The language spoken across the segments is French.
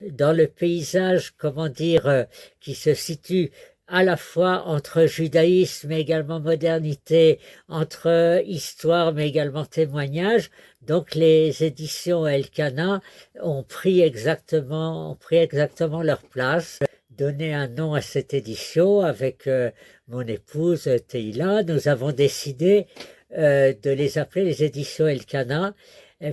dans le paysage, comment dire, qui se situe à la fois entre judaïsme et également modernité, entre histoire mais également témoignage. Donc les éditions Elkanah ont pris exactement leur place, donné un nom à cette édition avec mon épouse Teila. Nous avons décidé de les appeler les éditions Elkanah,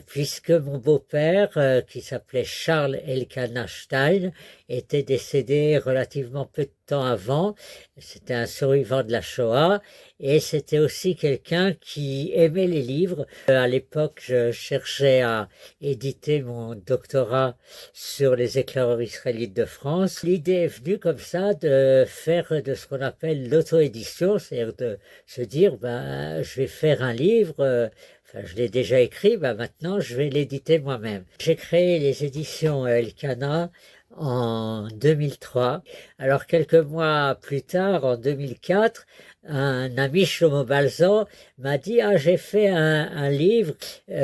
puisque mon beau-père, qui s'appelait Charles Elkanah Stein, était décédé relativement peu de temps avant. C'était un survivant de la Shoah et c'était aussi quelqu'un qui aimait les livres. À l'époque, je cherchais à éditer mon doctorat sur les éclaireurs israélites de France. L'idée est venue comme ça de faire de ce qu'on appelle l'auto-édition, c'est-à-dire de se dire, ben, je vais faire un livre. Enfin, je l'ai déjà écrit, ben maintenant je vais l'éditer moi-même. J'ai créé les éditions Elkanah en 2003. Alors quelques mois plus tard, en 2004, un ami, Shlomo Balzan, m'a dit: ah, j'ai fait un livre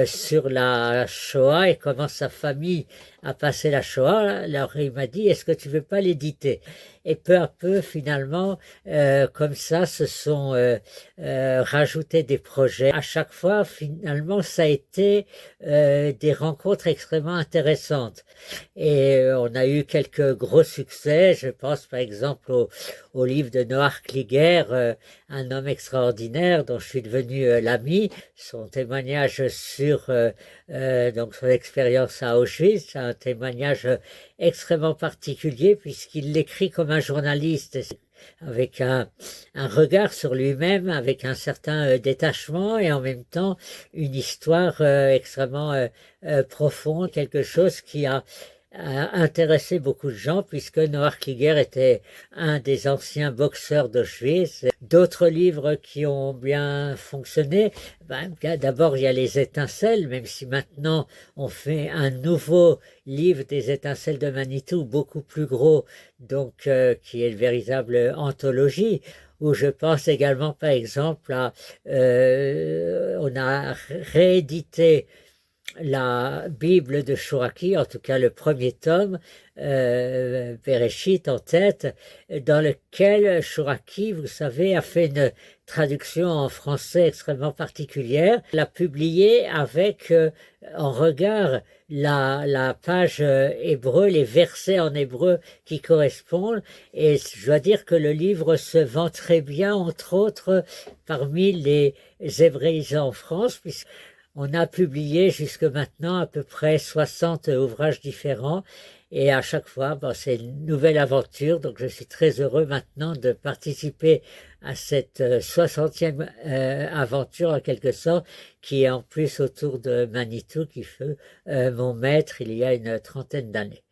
sur la Shoah et comment sa famille a passé la Shoah. Alors il m'a dit: est-ce que tu veux pas l'éditer? Et peu à peu, finalement, comme ça, se sont rajoutés des projets. À chaque fois, finalement, ça a été des rencontres extrêmement intéressantes. Et on a eu quelques gros succès. Je pense par exemple au livre de Noah Kliger, un homme extraordinaire dont je suis devenu l'ami. Son témoignage sur donc son expérience à Auschwitz, un témoignage extrêmement particulier puisqu'il l'écrit comme un journaliste, avec un regard sur lui-même, avec un certain détachement et en même temps une histoire extrêmement profonde, quelque chose qui a intéressé beaucoup de gens puisque Noah Kliger était un des anciens boxeurs d'Auschwitz. D'autres livres qui ont bien fonctionné, ben, d'abord il y a les étincelles, même si maintenant on fait un nouveau livre des étincelles de Manitou, beaucoup plus gros, donc qui est une véritable anthologie, où je pense également par exemple à, on a réédité la Bible de Chouraki, en tout cas le premier tome, Bereshit en tête, dans lequel Chouraki, vous savez, a fait une traduction en français extrêmement particulière, l'a publié avec en regard la page hébreu, les versets en hébreu qui correspondent, et je dois dire que le livre se vend très bien, entre autres parmi les hébraïsants en France, puisque on a publié jusque maintenant à peu près 60 ouvrages différents et à chaque fois, bon, c'est une nouvelle aventure. Donc je suis très heureux maintenant de participer à cette 60e aventure en quelque sorte, qui est en plus autour de Manitou, qui fut mon maître il y a une trentaine d'années.